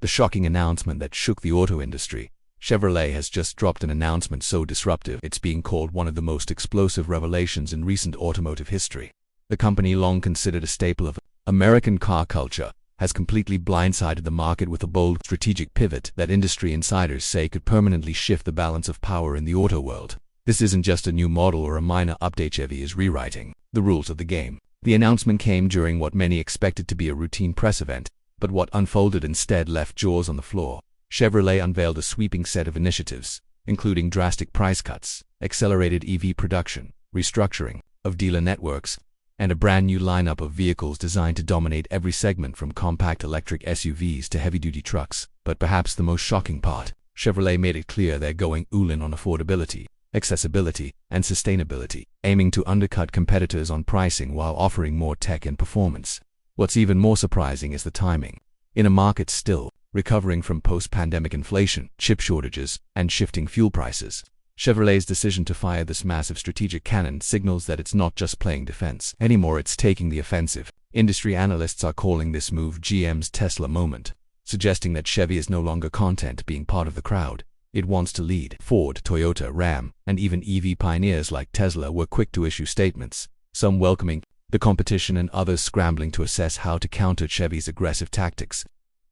The shocking announcement that shook the auto industry. Chevrolet has just dropped an announcement so disruptive it's being called one of the most explosive revelations in recent automotive history. The company, long considered a staple of American car culture, has completely blindsided the market with a bold strategic pivot that industry insiders say could permanently shift the balance of power in the auto world. This isn't just a new model or a minor update. Chevy is rewriting the rules of the game. The announcement came during what many expected to be a routine press event, but what unfolded instead left jaws on the floor. Chevrolet unveiled a sweeping set of initiatives, including drastic price cuts, accelerated EV production, restructuring of dealer networks, and a brand new lineup of vehicles designed to dominate every segment from compact electric SUVs to heavy-duty trucks. But perhaps the most shocking part, Chevrolet made it clear they're going all-in on affordability, accessibility, and sustainability, aiming to undercut competitors on pricing while offering more tech and performance. What's even more surprising is the timing. In a market still recovering from post-pandemic inflation, chip shortages, and shifting fuel prices, Chevrolet's decision to fire this massive strategic cannon signals that it's not just playing defense anymore, it's taking the offensive. Industry analysts are calling this move GM's Tesla moment, suggesting that Chevy is no longer content being part of the crowd. It wants to lead. Ford, Toyota, Ram, and even EV pioneers like Tesla were quick to issue statements, some welcoming the competition and others scrambling to assess how to counter Chevy's aggressive tactics.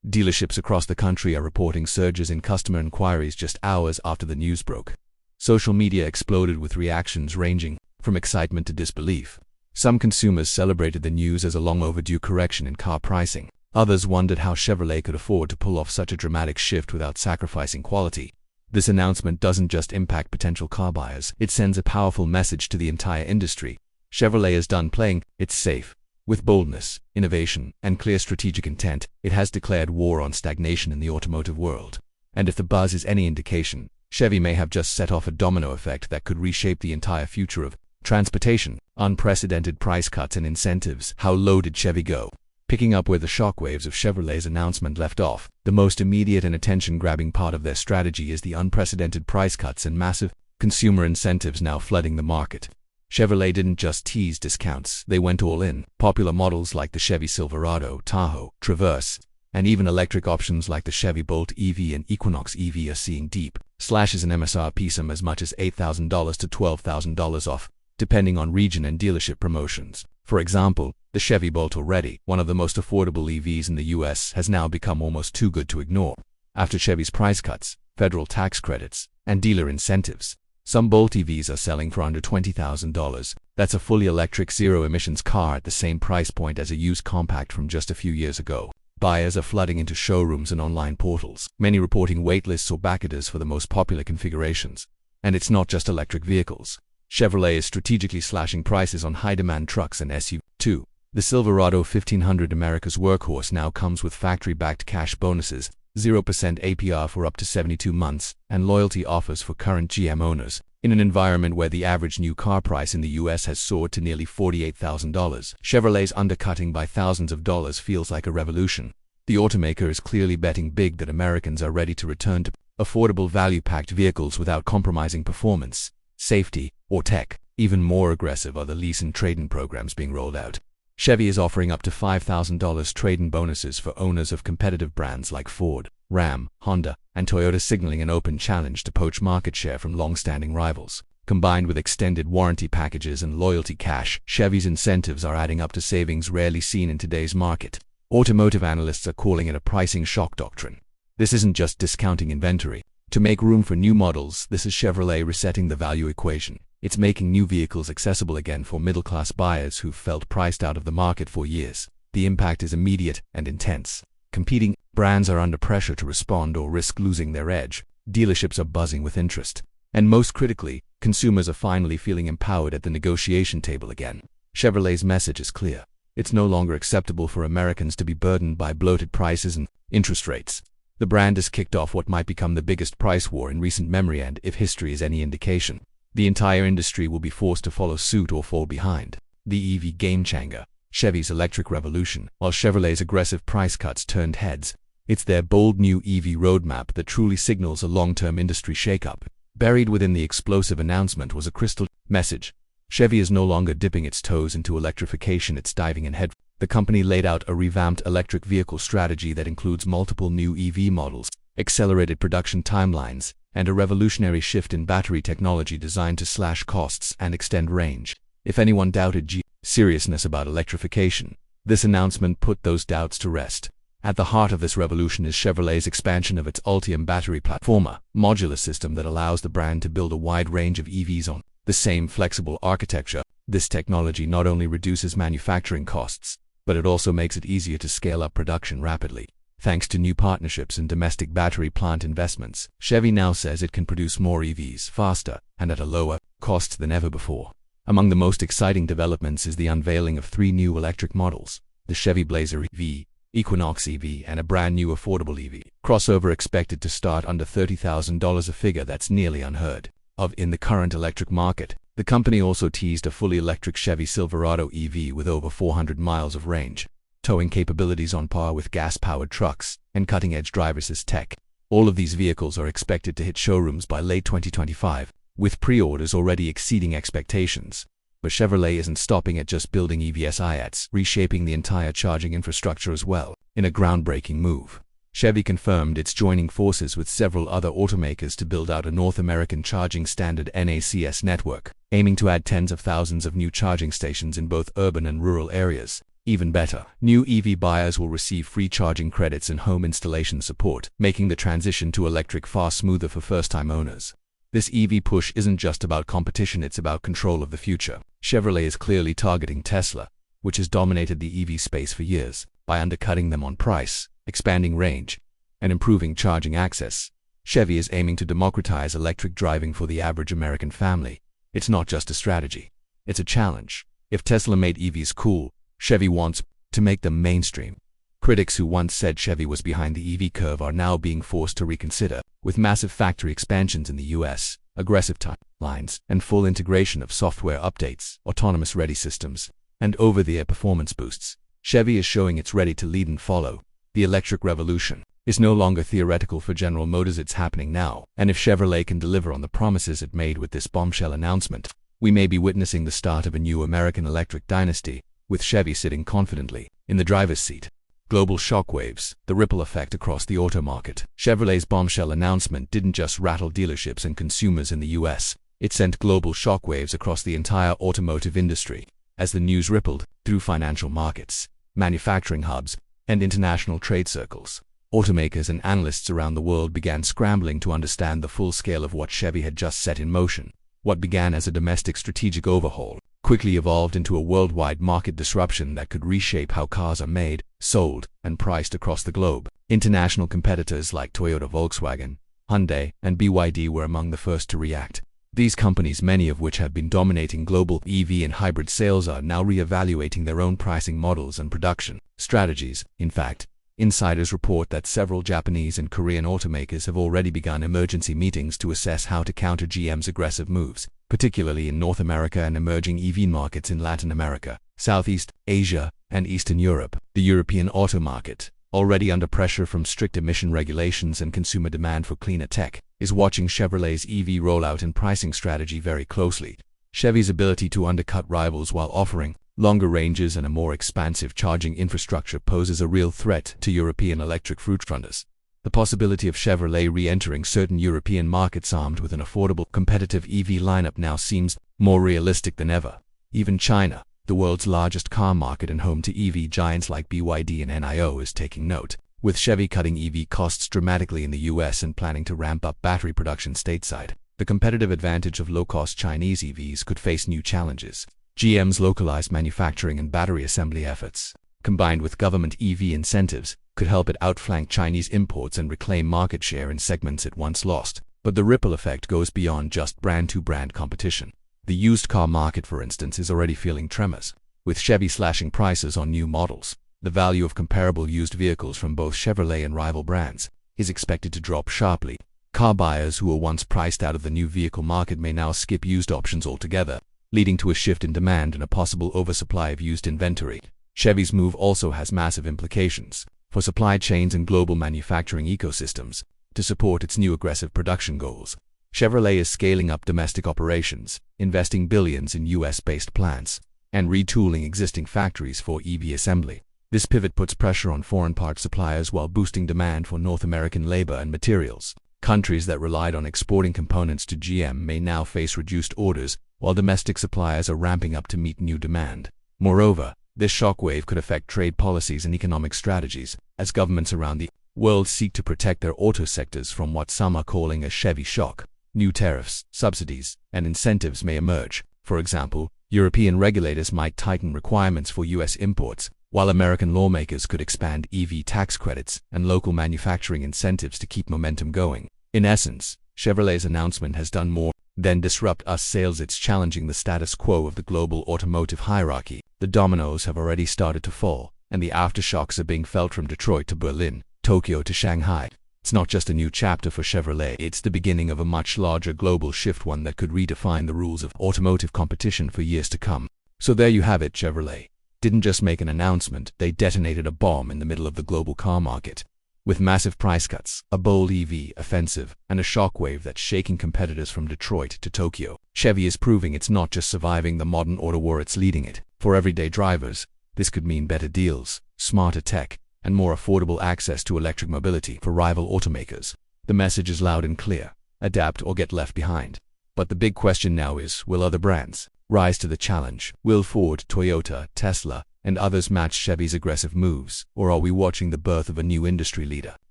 Dealerships across the country are reporting surges in customer inquiries just hours after the news broke. Social media exploded with reactions ranging from excitement to disbelief. Some consumers celebrated the news as a long overdue correction in car pricing. Others wondered how Chevrolet could afford to pull off such a dramatic shift without sacrificing quality. This announcement doesn't just impact potential car buyers, it sends a powerful message to the entire industry. Chevrolet is done playing it safe. With boldness, innovation, and clear strategic intent, it has declared war on stagnation in the automotive world. And if the buzz is any indication, Chevy may have just set off a domino effect that could reshape the entire future of transportation. Unprecedented price cuts and incentives. How low did Chevy go? Picking up where the shockwaves of Chevrolet's announcement left off, the most immediate and attention-grabbing part of their strategy is the unprecedented price cuts and massive consumer incentives now flooding the market. Chevrolet didn't just tease discounts, they went all in. Popular models like the Chevy Silverado, Tahoe, Traverse, and even electric options like the Chevy Bolt EV and Equinox EV are seeing deep slashes in MSRP, some as much as $8,000 to $12,000 off, depending on region and dealership promotions. For example, the Chevy Bolt, already one of the most affordable EVs in the US, has now become almost too good to ignore. After Chevy's price cuts, federal tax credits, and dealer incentives, some Bolt EVs are selling for under $20,000. That's a fully electric zero-emissions car at the same price point as a used compact from just a few years ago. Buyers are flooding into showrooms and online portals, many reporting waitlists or backorders for the most popular configurations. And it's not just electric vehicles. Chevrolet is strategically slashing prices on high-demand trucks and SUVs too. The Silverado 1500, America's workhorse, now comes with factory-backed cash bonuses, 0% APR for up to 72 months, and loyalty offers for current GM owners. In an environment where the average new car price in the US has soared to nearly $48,000, Chevrolet's undercutting by thousands of dollars feels like a revolution. The automaker is clearly betting big that Americans are ready to return to affordable value-packed vehicles without compromising performance, safety, or tech. Even more aggressive are the lease and trade-in programs being rolled out. Chevy is offering up to $5,000 trade-in bonuses for owners of competitive brands like Ford, Ram, Honda, and Toyota, signaling an open challenge to poach market share from long-standing rivals. Combined with extended warranty packages and loyalty cash, Chevy's incentives are adding up to savings rarely seen in today's market. Automotive analysts are calling it a pricing shock doctrine. This isn't just discounting inventory to make room for new models, this is Chevrolet resetting the value equation. It's making new vehicles accessible again for middle-class buyers who've felt priced out of the market for years. The impact is immediate and intense. Competing brands are under pressure to respond or risk losing their edge. Dealerships are buzzing with interest. And most critically, consumers are finally feeling empowered at the negotiation table again. Chevrolet's message is clear. It's no longer acceptable for Americans to be burdened by bloated prices and interest rates. The brand has kicked off what might become the biggest price war in recent memory, and if history is any indication, the entire industry will be forced to follow suit or fall behind. The EV game-changer, Chevy's electric revolution. While Chevrolet's aggressive price cuts turned heads, it's their bold new EV roadmap that truly signals a long-term industry shakeup. Buried within the explosive announcement was a crystal message. Chevy is no longer dipping its toes into electrification, it's diving in head the company laid out a revamped electric vehicle strategy that includes multiple new EV models, accelerated production timelines, and a revolutionary shift in battery technology designed to slash costs and extend range. If anyone doubted GM's seriousness about electrification, this announcement put those doubts to rest. At the heart of this revolution is Chevrolet's expansion of its Ultium battery platform, a modular system that allows the brand to build a wide range of EVs on the same flexible architecture. This technology not only reduces manufacturing costs, but it also makes it easier to scale up production rapidly. Thanks to new partnerships and domestic battery plant investments, Chevy now says it can produce more EVs faster and at a lower cost than ever before. Among the most exciting developments is the unveiling of 3 new electric models: the Chevy Blazer EV, Equinox EV, and a brand new affordable EV crossover expected to start under $30,000, a figure that's nearly unheard of in the current electric market. The company also teased a fully electric Chevy Silverado EV with over 400 miles of range, towing capabilities on par with gas-powered trucks, and cutting-edge driverless tech. All of these vehicles are expected to hit showrooms by late 2025, with pre-orders already exceeding expectations. But Chevrolet isn't stopping at just building EVs, it's reshaping the entire charging infrastructure as well. In a groundbreaking move, Chevy confirmed it's joining forces with several other automakers to build out a North American charging standard NACS network, aiming to add tens of thousands of new charging stations in both urban and rural areas. Even better, new EV buyers will receive free charging credits and home installation support, making the transition to electric far smoother for first-time owners. This EV push isn't just about competition, it's about control of the future. Chevrolet is clearly targeting Tesla, which has dominated the EV space for years, by undercutting them on price, expanding range, and improving charging access. Chevy is aiming to democratize electric driving for the average American family. It's not just a strategy, it's a challenge. If Tesla made EVs cool, Chevy wants to make them mainstream. Critics who once said Chevy was behind the EV curve are now being forced to reconsider. With massive factory expansions in the US, aggressive timelines, and full integration of software updates, autonomous-ready systems, and over-the-air performance boosts, Chevy is showing it's ready to lead and follow. The electric revolution is no longer theoretical for General Motors, it's happening now. And if Chevrolet can deliver on the promises it made with this bombshell announcement, we may be witnessing the start of a new American electric dynasty, with Chevy sitting confidently in the driver's seat. Global shockwaves, the ripple effect across the auto market. Chevrolet's bombshell announcement didn't just rattle dealerships and consumers in the US, it sent global shockwaves across the entire automotive industry. As the news rippled through financial markets, manufacturing hubs, and international trade circles, automakers and analysts around the world began scrambling to understand the full scale of what Chevy had just set in motion. What began as a domestic strategic overhaul quickly evolved into a worldwide market disruption that could reshape how cars are made, sold, and priced across the globe. International competitors like Toyota, Volkswagen, Hyundai, and BYD were among the first to react. These companies, many of which have been dominating global EV and hybrid sales, are now re-evaluating their own pricing models and production strategies. In fact, insiders report that several Japanese and Korean automakers have already begun emergency meetings to assess how to counter GM's aggressive moves, particularly in North America and emerging EV markets in Latin America, Southeast Asia, and Eastern Europe. The European auto market, already under pressure from strict emission regulations and consumer demand for cleaner tech, is watching Chevrolet's EV rollout and pricing strategy very closely. Chevy's ability to undercut rivals while offering longer ranges and a more expansive charging infrastructure poses a real threat to European electric frontrunners. The possibility of Chevrolet re-entering certain European markets armed with an affordable, competitive EV lineup now seems more realistic than ever. Even China, the world's largest car market and home to EV giants like BYD and NIO, is taking note, with Chevy cutting EV costs dramatically in the US and planning to ramp up battery production stateside. The competitive advantage of low-cost Chinese EVs could face new challenges. GM's localized manufacturing and battery assembly efforts, combined with government EV incentives, could help it outflank Chinese imports and reclaim market share in segments it once lost. But the ripple effect goes beyond just brand-to-brand competition. The used car market, for instance, is already feeling tremors. With Chevy slashing prices on new models, the value of comparable used vehicles from both Chevrolet and rival brands is expected to drop sharply. Car buyers who were once priced out of the new vehicle market may now skip used options altogether, leading to a shift in demand and a possible oversupply of used inventory. Chevy's move also has massive implications for supply chains and global manufacturing ecosystems. To support its new aggressive production goals, Chevrolet is scaling up domestic operations, investing billions in US-based plants, and retooling existing factories for EV assembly. This pivot puts pressure on foreign part suppliers while boosting demand for North American labor and materials. Countries that relied on exporting components to GM may now face reduced orders, while domestic suppliers are ramping up to meet new demand. Moreover, this shockwave could affect trade policies and economic strategies, as governments around the world seek to protect their auto sectors from what some are calling a Chevy shock. New tariffs, subsidies, and incentives may emerge. For example, European regulators might tighten requirements for US imports, while American lawmakers could expand EV tax credits and local manufacturing incentives to keep momentum going. In essence, Chevrolet's announcement has done more than disrupt US sales. It's challenging the status quo of the global automotive hierarchy. The dominoes have already started to fall, and the aftershocks are being felt from Detroit to Berlin, Tokyo to Shanghai. It's not just a new chapter for Chevrolet, it's the beginning of a much larger global shift, one that could redefine the rules of automotive competition for years to come. So there you have it. Chevrolet didn't just make an announcement, they detonated a bomb in the middle of the global car market. With massive price cuts, a bold EV offensive, and a shockwave that's shaking competitors from Detroit to Tokyo, Chevy is proving it's not just surviving the modern auto war, it's leading it. For everyday drivers, this could mean better deals, smarter tech, and more affordable access to electric mobility for rival automakers. The message is loud and clear: adapt or get left behind. But the big question now is, will other brands rise to the challenge? Will Ford, Toyota, Tesla, and others match Chevy's aggressive moves, or are we watching the birth of a new industry leader?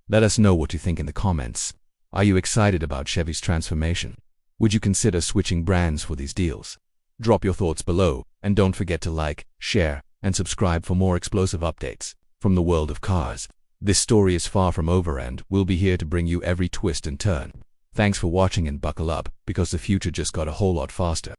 Let us know what you think in the comments. Are you excited about Chevy's transformation? Would you consider switching brands for these deals? Drop your thoughts below, and don't forget to like, share, and subscribe for more explosive updates from the world of cars. This story is far from over, and we'll be here to bring you every twist and turn. Thanks for watching, and buckle up, because the future just got a whole lot faster.